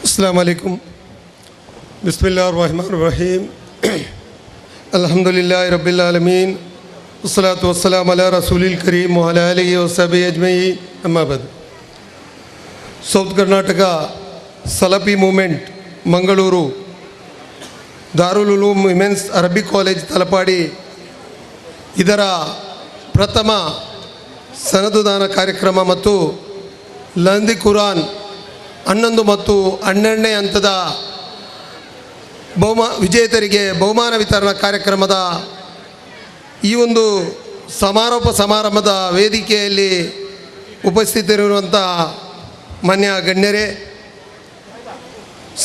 अस्सलामु अलैकुम बिस्मिल्लाहिर्रहमानिर्रहीम अल्हम्दुलिल्लाहि रब्बिल आलमीन वस्सलातु वस्सलामु अला रसूलिल करीम व अला आलिहि व सहबिहि अजमईन अम्मा बाद south Karnataka Salafi movement Mangaluru Darul Uloom women's Arabic college Talapady ಇದರ ಪ್ರಥಮ ಸನದುದಾನ ಕಾರ್ಯಕ್ರಮ ಮತ್ತು ಲಂದಿ ಕುರಾನ್ 11 ಮತ್ತು 12ನೇ ಹಂತದ ವಿಜೇತರಿಗೆ ಬಹುಮಾನ ವಿತರಣಾ ಕಾರ್ಯಕ್ರಮದ ಈ ಒಂದು ಸಮಾರೋಪ ಸಮಾರಂಭದ ವೇದಿಕೆಯಲ್ಲಿ ಉಪಸ್ಥಿತರಿರುವಂಥ ಮಾನ್ಯ ಗಣ್ಯರೇ,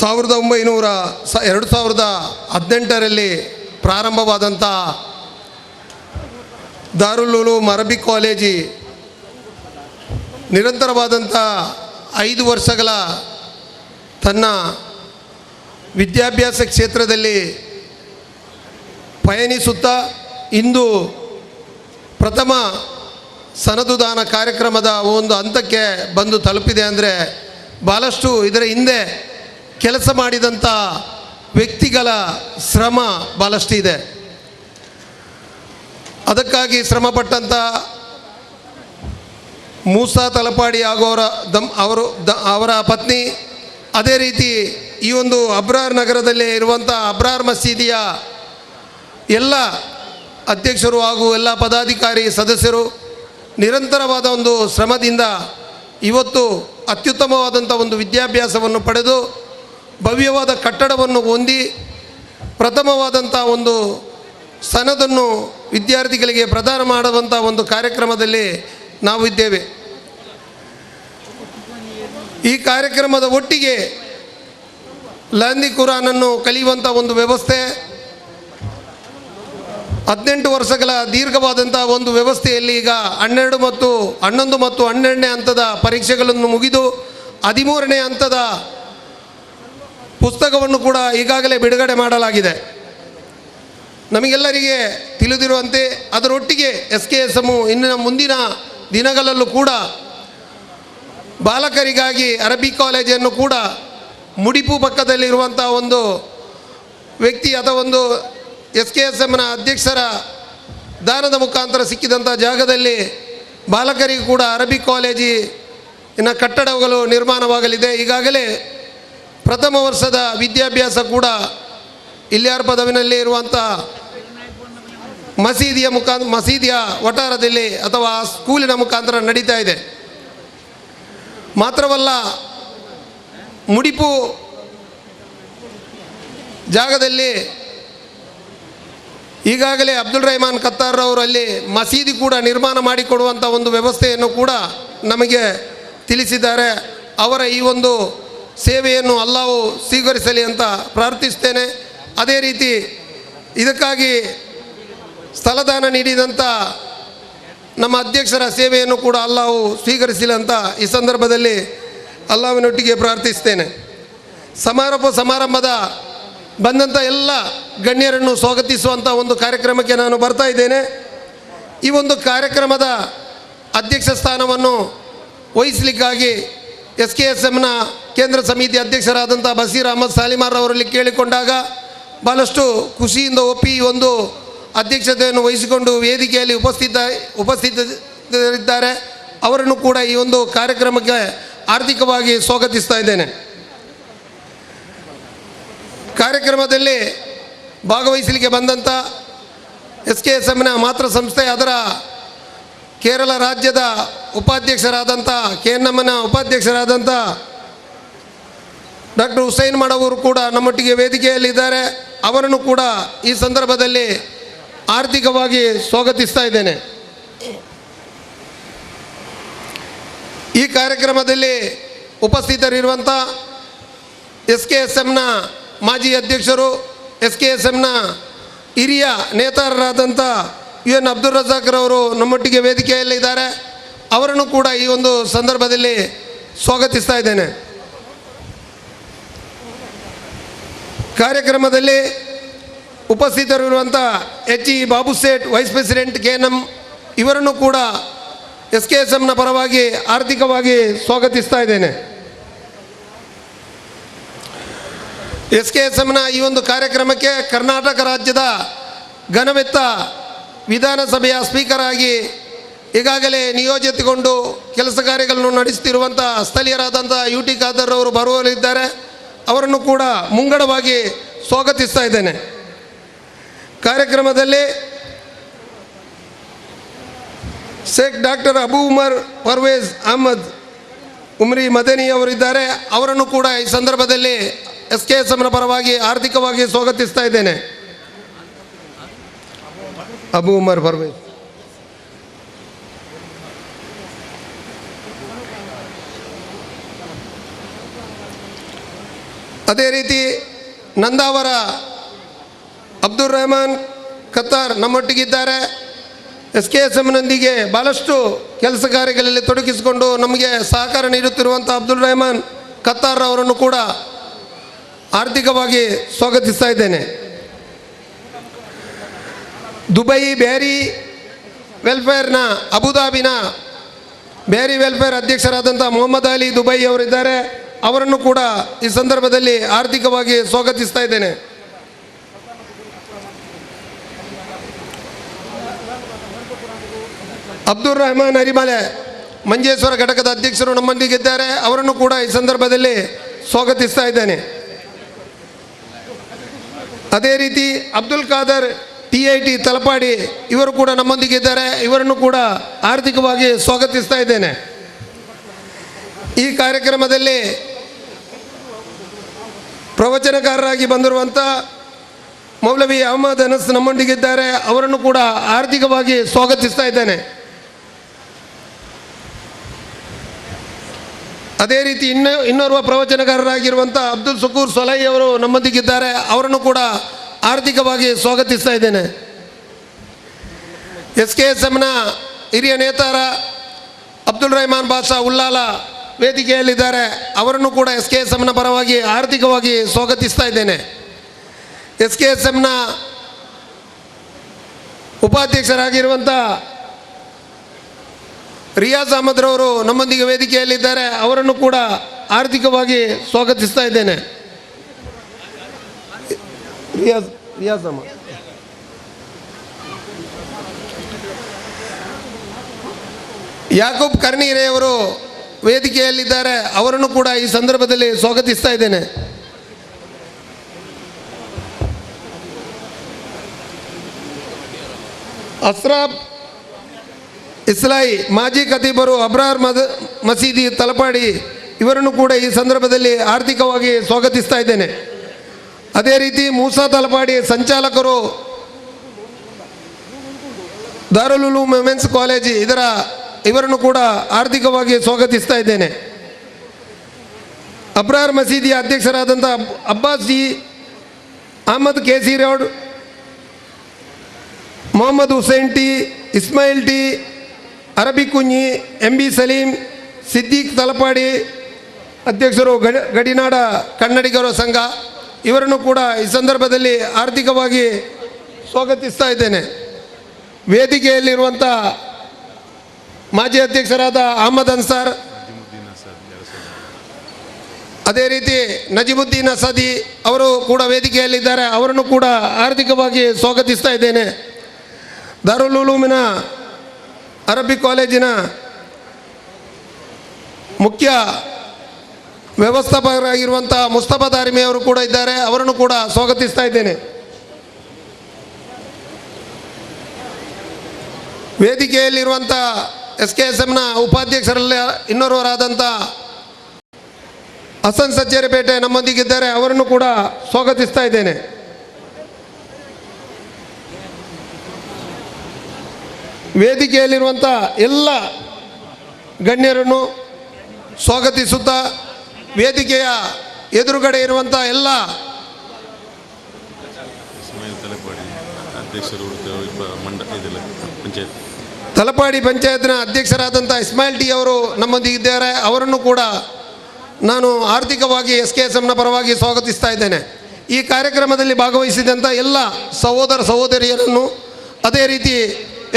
2018ರಲ್ಲಿ ಪ್ರಾರಂಭವಾದಂಥ ದಾರುಲ್ ಉಲೂಮ್ ಅರಬಿಕ್ ಕಾಲೇಜಿ ನಿರಂತರವಾದಂಥ 5 ವರ್ಷಗಳ ತನ್ನ ವಿದ್ಯಾಭ್ಯಾಸ ಕ್ಷೇತ್ರದಲ್ಲಿ ಪಯಣಿಸುತ್ತಾ ಇಂದು ಪ್ರಥಮ ಸನದುದಾನ ಕಾರ್ಯಕ್ರಮದ ಒಂದು ಹಂತಕ್ಕೆ ಬಂದು ತಲುಪಿದೆ. ಅಂದರೆ ಭಾಳಷ್ಟು ಇದರ ಹಿಂದೆ ಕೆಲಸ ಮಾಡಿದಂಥ ವ್ಯಕ್ತಿಗಳ ಶ್ರಮ ಭಾಳಷ್ಟು ಇದೆ. ಅದಕ್ಕಾಗಿ ಶ್ರಮಪಟ್ಟಂಥ ಮೂಸಾ ತಲಪಾಡಿ ಹಾಗೂ ಅವರ ಪತ್ನಿ, ಅದೇ ರೀತಿ ಈ ಒಂದು ಅಬ್ರಾರ್ ನಗರದಲ್ಲಿ ಇರುವಂಥ ಅಬ್ರಾರ್ ಮಸೀದಿಯ ಎಲ್ಲ ಅಧ್ಯಕ್ಷರು ಹಾಗೂ ಎಲ್ಲ ಪದಾಧಿಕಾರಿ ಸದಸ್ಯರು ನಿರಂತರವಾದ ಒಂದು ಶ್ರಮದಿಂದ ಇವತ್ತು ಅತ್ಯುತ್ತಮವಾದಂಥ ಒಂದು ವಿದ್ಯಾಭ್ಯಾಸವನ್ನು ಪಡೆದು ಭವ್ಯವಾದ ಕಟ್ಟಡವನ್ನು ಹೊಂದಿ ಪ್ರಥಮವಾದಂಥ ಒಂದು ಸನದನ್ನು ವಿದ್ಯಾರ್ಥಿಗಳಿಗೆ ಪ್ರದಾನ ಮಾಡುವಂಥ ಒಂದು ಕಾರ್ಯಕ್ರಮದಲ್ಲಿ ನಾವು ಇದ್ದೇವೆ. ಈ ಕಾರ್ಯಕ್ರಮದ ಒಟ್ಟಿಗೆ ಲಂದಿ ಕುರಾನನ್ನು ಕಲಿಯುವಂಥ ಒಂದು ವ್ಯವಸ್ಥೆ 18 ವರ್ಷಗಳ ದೀರ್ಘವಾದಂಥ ಒಂದು ವ್ಯವಸ್ಥೆಯಲ್ಲಿ ಈಗ 11 ಮತ್ತು 12ನೇ ಹಂತದ ಪರೀಕ್ಷೆಗಳನ್ನು ಮುಗಿದು 13ನೇ ಹಂತದ ಪುಸ್ತಕವನ್ನು ಕೂಡ ಈಗಾಗಲೇ ಬಿಡುಗಡೆ ಮಾಡಲಾಗಿದೆ. ನಮಗೆಲ್ಲರಿಗೆ ತಿಳಿದಿರುವಂತೆ ಅದರೊಟ್ಟಿಗೆ SKSM ಇನ್ನು ಮುಂದಿನ ದಿನಗಳಲ್ಲೂ ಕೂಡ ಬಾಲಕರಿಗಾಗಿ ಅರಬಿಕ್ ಕಾಲೇಜನ್ನು ಕೂಡ ಮುಡಿಪು ಪಕ್ಕದಲ್ಲಿರುವಂಥ ಒಂದು ವ್ಯಕ್ತಿ ಅಥವಾ ಒಂದು SKSMನ ಅಧ್ಯಕ್ಷರ ದಾನದ ಮುಖಾಂತರ ಸಿಕ್ಕಿದಂಥ ಜಾಗದಲ್ಲಿ ಬಾಲಕರಿಗೂ ಕೂಡ ಅರಬಿಕ್ ಕಾಲೇಜಿನ ಕಟ್ಟಡಗಳು ನಿರ್ಮಾಣವಾಗಲಿದೆ. ಈಗಾಗಲೇ ಪ್ರಥಮ ವರ್ಷದ ವಿದ್ಯಾಭ್ಯಾಸ ಕೂಡ ಇಲ್ಯಾರ್ ಪದವಿನಲ್ಲಿ ಇರುವಂಥ ಮಸೀದಿಯ ವಠಾರದಲ್ಲಿ ಅಥವಾ ಸ್ಕೂಲಿನ ಮುಖಾಂತರ ನಡೀತಾ ಇದೆ. ಮಾತ್ರವಲ್ಲ, ಮುಡಿಪು ಜಾಗದಲ್ಲಿ ಈಗಾಗಲೇ ಅಬ್ದುಲ್ ರೆಹಮಾನ್ ಕತ್ತಾರ್ರವರು ಅಲ್ಲಿ ಮಸೀದಿ ಕೂಡ ನಿರ್ಮಾಣ ಮಾಡಿಕೊಡುವಂಥ ಒಂದು ವ್ಯವಸ್ಥೆಯನ್ನು ಕೂಡ ನಮಗೆ ತಿಳಿಸಿದ್ದಾರೆ. ಅವರ ಈ ಒಂದು ಸೇವೆಯನ್ನು ಅಲ್ಲಾಹು ಸ್ವೀಕರಿಸಲಿ ಅಂತ ಪ್ರಾರ್ಥಿಸ್ತೇನೆ. ಅದೇ ರೀತಿ ಇದಕ್ಕಾಗಿ ಸ್ಥಳದಾನ ನೀಡಿದಂಥ ನಮ್ಮ ಅಧ್ಯಕ್ಷರ ಸೇವೆಯನ್ನು ಕೂಡ ಅಲ್ಲಾಹು ಸ್ವೀಕರಿಸಲಿ ಅಂತ ಈ ಸಂದರ್ಭದಲ್ಲಿ ಅಲ್ಲಾಹ್ವಿನೊಟ್ಟಿಗೆ ಪ್ರಾರ್ಥಿಸ್ತೇನೆ. ಸಮಾರಂಭದ ಬಂದಂಥ ಎಲ್ಲ ಗಣ್ಯರನ್ನು ಸ್ವಾಗತಿಸುವಂಥ ಒಂದು ಕಾರ್ಯಕ್ರಮಕ್ಕೆ ನಾನು ಬರ್ತಾ ಇದ್ದೇನೆ. ಈ ಒಂದು ಕಾರ್ಯಕ್ರಮದ ಅಧ್ಯಕ್ಷ ಸ್ಥಾನವನ್ನು ವಹಿಸಲಿಕ್ಕಾಗಿ SKSMನ ಕೇಂದ್ರ ಸಮಿತಿ ಅಧ್ಯಕ್ಷರಾದಂಥ ಬಸೀರ್ ಅಹಮದ್ ಸಾಲಿಮಾರ್ ಅವರಲ್ಲಿ ಕೇಳಿಕೊಂಡಾಗ ಭಾಳಷ್ಟು ಖುಷಿಯಿಂದ ಒಪ್ಪಿ ಈ ಒಂದು ಅಧ್ಯಕ್ಷತೆಯನ್ನು ವಹಿಸಿಕೊಂಡು ವೇದಿಕೆಯಲ್ಲಿ ಉಪಸ್ಥಿತರಿದ್ದಾರೆ. ಅವರನ್ನು ಕೂಡ ಈ ಒಂದು ಕಾರ್ಯಕ್ರಮಕ್ಕೆ ಆರ್ಥಿಕವಾಗಿ ಸ್ವಾಗತಿಸ್ತಾ ಇದ್ದೇನೆ. ಕಾರ್ಯಕ್ರಮದಲ್ಲಿ ಭಾಗವಹಿಸಲಿಕ್ಕೆ ಬಂದಂಥ SKSMನ ಮಾತೃ ಸಂಸ್ಥೆ ಅದರ ಕೇರಳ ರಾಜ್ಯದ ಉಪಾಧ್ಯಕ್ಷರಾದಂಥ KNMನ ಉಪಾಧ್ಯಕ್ಷರಾದಂಥ ಡಾಕ್ಟರ್ ಹುಸೈನ್ ಮಡವೂರು ಕೂಡ ನಮ್ಮೊಟ್ಟಿಗೆ ವೇದಿಕೆಯಲ್ಲಿದ್ದಾರೆ. ಅವರನ್ನು ಕೂಡ ಈ ಸಂದರ್ಭದಲ್ಲಿ ಆರ್ಥಿಕವಾಗಿ ಸ್ವಾಗತಿಸ್ತಾ ಇದ್ದೇನೆ. ಈ ಕಾರ್ಯಕ್ರಮದಲ್ಲಿ ಉಪಸ್ಥಿತರಿರುವಂಥ SKSMನ ಮಾಜಿ ಅಧ್ಯಕ್ಷರು, SKSMನ ಹಿರಿಯ ನೇತಾರರಾದಂಥ UN ಅಬ್ದುಲ್ ರಜಾಕ್ರವರು ನಮ್ಮೊಟ್ಟಿಗೆ ವೇದಿಕೆಯಲ್ಲಿದ್ದಾರೆ. ಅವರನ್ನು ಕೂಡ ಈ ಒಂದು ಸಂದರ್ಭದಲ್ಲಿ ಸ್ವಾಗತಿಸ್ತಾ ಇದ್ದೇನೆ. ಕಾರ್ಯಕ್ರಮದಲ್ಲಿ ಉಪಸ್ಥಿತರಿರುವಂಥ HE Babu Sait, vice president KNM, ಇವರನ್ನು ಕೂಡ SKSMನ ಪರವಾಗಿ ಆರ್ಥಿಕವಾಗಿ ಸ್ವಾಗತಿಸ್ತಾ ಇದ್ದೇನೆ. SKSMನ ಈ ಒಂದು ಕಾರ್ಯಕ್ರಮಕ್ಕೆ ಕರ್ನಾಟಕ ರಾಜ್ಯದ ಘನವೆತ್ತ ವಿಧಾನಸಭೆಯ ಸ್ಪೀಕರ್ ಆಗಿ ಈಗಾಗಲೇ ನಿಯೋಜಿತಗೊಂಡು ಕೆಲಸ ಕಾರ್ಯಗಳನ್ನು ನಡೆಸುತ್ತಿರುವಂಥ ಸ್ಥಳೀಯರಾದಂಥ UT ಖಾದರ್ ಅವರು ಬರುವಲ್ಲಿದ್ದಾರೆ. ಅವರನ್ನು ಕೂಡ ಮುಂಗಡವಾಗಿ ಸ್ವಾಗತಿಸ್ತಾ ಇದ್ದೇನೆ. ಕಾರ್ಯಕ್ರಮದಲ್ಲಿ ಶೇಖ್ ಡಾಕ್ಟರ್ ಅಬು ಉಮರ್ ಪರ್ವೇಜ್ ಅಹಮದ್ ಉಮ್ರಿ ಮದನಿ ಅವರಿದ್ದಾರೆ. ಅವರನ್ನು ಕೂಡ ಈ ಸಂದರ್ಭದಲ್ಲಿ SKSMನ ಪರವಾಗಿ ಆರ್ಥಿಕವಾಗಿ ಸ್ವಾಗತಿಸ್ತಾ ಇದ್ದೇನೆ. ಅಬು ಉಮರ್ ಪರ್ವೇಜ್. ಅದೇ ರೀತಿ ನಂದಾವರ ಅಬ್ದುಲ್ ರೆಹಮಾನ್ ಕತ್ತಾರ್ ನಮ್ಮೊಟ್ಟಿಗಿದ್ದಾರೆ. SKSMನೊಂದಿಗೆ ಭಾಳಷ್ಟು ಕೆಲಸ ಕಾರ್ಯಗಳಲ್ಲಿ ತೊಡಗಿಸಿಕೊಂಡು ನಮಗೆ ಸಹಕಾರ ನೀಡುತ್ತಿರುವಂಥ ಅಬ್ದುಲ್ ರೆಹಮಾನ್ ಕತ್ತಾರ್ ಅವರನ್ನು ಕೂಡ ಆರ್ಥಿಕವಾಗಿ ಸ್ವಾಗತಿಸ್ತಾ ಇದ್ದೇನೆ. ದುಬೈ ಬ್ಯಾರಿ ವೆಲ್ಫೇರ್ನ ಅಬುದಾಬಿನ ಬ್ಯಾರಿ ವೆಲ್ಫೇರ್ ಅಧ್ಯಕ್ಷರಾದಂಥ ಮೊಹಮ್ಮದ್ ಅಲಿ ದುಬೈ ಅವರಿದ್ದಾರೆ. ಅವರನ್ನು ಕೂಡ ಈ ಸಂದರ್ಭದಲ್ಲಿ ಆರ್ಥಿಕವಾಗಿ ಸ್ವಾಗತಿಸ್ತಾ ಇದ್ದೇನೆ. ಅಬ್ದುಲ್ ರೆಹಮಾನ್ ಅರಿಮಲೆ ಮಂಜೇಶ್ವರ ಘಟಕದ ಅಧ್ಯಕ್ಷರು ನಮ್ಮೊಂದಿಗಿದ್ದಾರೆ. ಅವರನ್ನು ಕೂಡ ಈ ಸಂದರ್ಭದಲ್ಲಿ ಸ್ವಾಗತಿಸ್ತಾ ಇದ್ದೇನೆ. ಅದೇ ರೀತಿ ಅಬ್ದುಲ್ ಖಾದರ್ TIT ತಲಪಾಡಿ ಇವರು ಕೂಡ ನಮ್ಮೊಂದಿಗಿದ್ದಾರೆ. ಇವರನ್ನು ಕೂಡ ಆರ್ಥಿಕವಾಗಿ ಸ್ವಾಗತಿಸ್ತಾ ಇದ್ದೇನೆ. ಈ ಕಾರ್ಯಕ್ರಮದಲ್ಲಿ ಪ್ರವಚನಕಾರರಾಗಿ ಬಂದಿರುವಂಥ ಮೌಲವಿ ಅಹಮದ್ ಅನಸ್ ನಮ್ಮೊಂದಿಗಿದ್ದಾರೆ. ಅವರನ್ನು ಕೂಡ ಆರ್ಥಿಕವಾಗಿ ಸ್ವಾಗತಿಸ್ತಾ ಇದ್ದೇನೆ. ಅದೇ ರೀತಿ ಇನ್ನೋರ್ವ ಪ್ರವಚನಕಾರರಾಗಿರುವಂಥ ಅಬ್ದುಲ್ ಶುಕೂರ್ ಸೊಲೈ ಅವರು ನಮ್ಮೊಂದಿಗಿದ್ದಾರೆ. ಅವರನ್ನು ಕೂಡ ಆರ್ಥಿಕವಾಗಿ ಸ್ವಾಗತಿಸ್ತಾ ಇದ್ದೇನೆ. SKSMನ ಹಿರಿಯ ನೇತಾರ ಅಬ್ದುಲ್ ರೆಹಮಾನ್ ಬಾಷಾ ಉಲ್ಲಾಲ ವೇದಿಕೆಯಲ್ಲಿದ್ದಾರೆ. ಅವರನ್ನು ಕೂಡ SKSMನ ಪರವಾಗಿ ಆರ್ಥಿಕವಾಗಿ ಸ್ವಾಗತಿಸ್ತಾ ಇದ್ದೇನೆ. SKSMನ ಉಪಾಧ್ಯಕ್ಷರಾಗಿರುವಂಥ ರಿಯಾಜ್ ಅಹಮದ್ ರವರು ನಮ್ಮೊಂದಿಗೆ ವೇದಿಕೆಯಲ್ಲಿದ್ದಾರೆ. ಅವರನ್ನು ಕೂಡ ಆರ್ಥಿಕವಾಗಿ ಸ್ವಾಗತಿಸ್ತಾ ಇದ್ದೇನೆ. ರಿಯಾಜ್ ಅಹಮದ್. ಯಾಕೂಬ್ ಕರ್ನೀರೆಯವರು ವೇದಿಕೆಯಲ್ಲಿದ್ದಾರೆ. ಅವರನ್ನು ಕೂಡ ಈ ಸಂದರ್ಭದಲ್ಲಿ ಸ್ವಾಗತಿಸ್ತಾ ಇದ್ದೇನೆ. ಅಸ್ರಾಬ್ ಇಸ್ಲಾಯಿ ಮಾಜಿ ಖತೀಬರು ಅಬ್ರಾರ್ ಮಸೀದಿ ತಲಪಾಡಿ ಇವರನ್ನು ಕೂಡ ಈ ಸಂದರ್ಭದಲ್ಲಿ ಆರ್ಥಿಕವಾಗಿ ಸ್ವಾಗತಿಸ್ತಾ ಇದ್ದೇನೆ. ಅದೇ ರೀತಿ ಮೂಸಾ ತಲಪಾಡಿ ಸಂಚಾಲಕರು ದಾರುಲ್ ಉಲೂಮ್ ವುಮೆನ್ಸ್ ಕಾಲೇಜ್ ಇವರನ್ನು ಕೂಡ ಆರ್ಥಿಕವಾಗಿ ಸ್ವಾಗತಿಸ್ತಾ ಇದ್ದೇನೆ. ಅಬ್ರಾರ್ ಮಸೀದಿಯ ಅಧ್ಯಕ್ಷರಾದಂಥ Abbas ji, Ahmed KC road, Mohammed Hussain T, Ismail T, Arabi Kunji, MB Salim, Siddique Talapady ಅಧ್ಯಕ್ಷರು ಗಡಿನಾಡ ಕನ್ನಡಿಗರ ಸಂಘ ಇವರನ್ನು ಕೂಡ ಈ ಸಂದರ್ಭದಲ್ಲಿ ಆರ್ಥಿಕವಾಗಿ ಸ್ವಾಗತಿಸ್ತಾ ಇದ್ದೇನೆ. ವೇದಿಕೆಯಲ್ಲಿರುವಂಥ ಮಾಜಿ ಅಧ್ಯಕ್ಷರಾದ ಅಹಮದ್ ಅನ್ಸಾರ್, ಅದೇ ರೀತಿ ನಜೀಬುದ್ದೀನ್ ಅಸದಿ ಅವರು ಕೂಡ ವೇದಿಕೆಯಲ್ಲಿದ್ದಾರೆ. ಅವರನ್ನು ಕೂಡ ಆರ್ಥಿಕವಾಗಿ ಸ್ವಾಗತಿಸ್ತಾ ಇದ್ದೇನೆ. ದಾರುಲ್ ಉಲೂಮಿನ ಅರಬ್ಬಿ ಕಾಲೇಜಿನ ಮುಖ್ಯ ವ್ಯವಸ್ಥಾಪಕರಾಗಿರುವಂಥ ಮುಸ್ತಫಾ ದಾರಿಮಿ ಅವರು ಕೂಡ ಇದ್ದಾರೆ. ಅವರನ್ನು ಕೂಡ ಸ್ವಾಗತಿಸ್ತಾ ಇದ್ದೇನೆ. ವೇದಿಕೆಯಲ್ಲಿರುವಂಥ SKSMನ ಉಪಾಧ್ಯಕ್ಷರಲ್ಲಿ ಇನ್ನೋರ್ವರಾದಂಥ ಹಸನ್ ಸಜ್ಜೇರಿಪೇಟೆ ನಮ್ಮೊಂದಿಗಿದ್ದಾರೆ. ಅವರನ್ನು ಕೂಡ ಸ್ವಾಗತಿಸ್ತಾ ಇದ್ದೇನೆ. ವೇದಿಕೆಯಲ್ಲಿರುವಂಥ ಎಲ್ಲ ಗಣ್ಯರನ್ನು ಸ್ವಾಗತಿಸುತ್ತಾ ವೇದಿಕೆಯ ಎದುರುಗಡೆ ಇರುವಂಥ ಎಲ್ಲ ತಲಪಾಡಿ ಪಂಚಾಯತ್ನ ಅಧ್ಯಕ್ಷರಾದಂಥ ಇಸ್ಮಾಯಿಲ್ ಟಿ ಅವರು ನಮ್ಮೊಂದಿಗಿದ್ದಾರೆ. ಅವರನ್ನು ಕೂಡ ನಾನು ಆರ್ಥಿಕವಾಗಿ SKSMನ ಪರವಾಗಿ ಸ್ವಾಗತಿಸ್ತಾ ಇದ್ದೇನೆ. ಈ ಕಾರ್ಯಕ್ರಮದಲ್ಲಿ ಭಾಗವಹಿಸಿದಂಥ ಎಲ್ಲ ಸಹೋದರ ಸಹೋದರಿಯರನ್ನು, ಅದೇ ರೀತಿ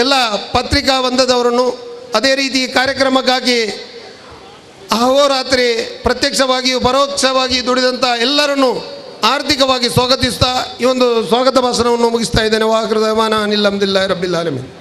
ಎಲ್ಲ ಪತ್ರಿಕಾ ಬಂಧದವರನ್ನು, ಅದೇ ರೀತಿ ಕಾರ್ಯಕ್ರಮಕ್ಕಾಗಿ ಅಹೋರಾತ್ರಿ ಪ್ರತ್ಯಕ್ಷವಾಗಿಯೂ ಪರೋಕ್ಷವಾಗಿ ದುಡಿದಂಥ ಎಲ್ಲರನ್ನು ಆರ್ಥಿಕವಾಗಿ ಸ್ವಾಗತಿಸ್ತಾ ಈ ಒಂದು ಸ್ವಾಗತ ಭಾಷಣವನ್ನು ಮುಗಿಸ್ತಾ ಇದ್ದೇನೆ. ವಾಹೃದಯಮಾನ ಅನಿಲ್ ಅಹಮದಿಲ್ಲಾಹಿ ರಬ್ಬಿಲ್ ಆಲಮೀನ್.